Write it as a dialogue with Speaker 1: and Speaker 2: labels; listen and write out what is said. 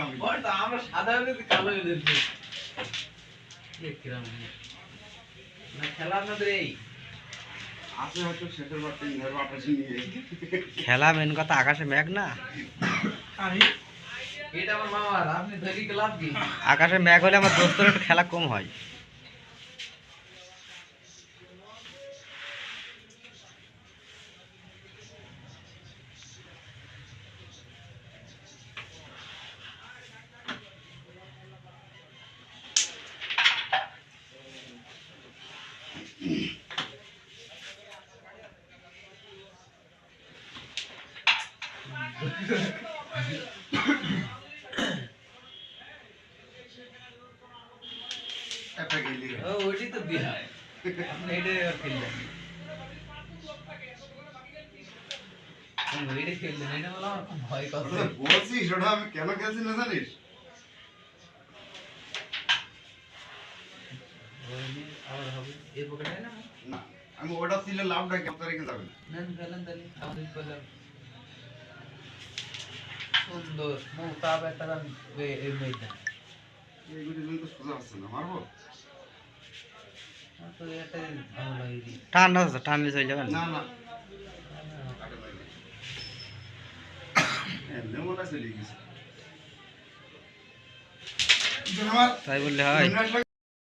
Speaker 1: আমরা সাধারণত কালো হয়ে যাচ্ছি খেলা আপনাদের এই
Speaker 2: খেলা মেন কথা আকাশে মেঘ না,
Speaker 1: এটা আমার মামার আপনি ধরি লাভ কি
Speaker 2: আকাশে মেঘ হলে আমার দোস্তর একটু খেলা কম হয়।
Speaker 1: ওইটাই তো দিয়া আপনি এটা খেললেন এটা খেললেন এটা বলা আমার খুব ভয় করছে
Speaker 3: বলছি সেটা আমি কেন খেলছি না জানিস?
Speaker 1: আবার হবে এই পকেটে না
Speaker 3: না আমি ওটা ছিলে লাভটা কেমন রেখে যাবে না।
Speaker 1: নেন ফেলেন তাহলে আমাদের করলাম সুন্দর মোটাপ একটা দাম এই মেয়েটা
Speaker 3: এইগুলি কিন্তু সোজা হচ্ছে না, মারবো?
Speaker 1: তো এটা ভালো লাগে দি
Speaker 2: ঠান্ডা আছে, টানলে চলে যাবেন
Speaker 3: না না এমনি মনে চলে গেছে
Speaker 2: তাই বললে হয়।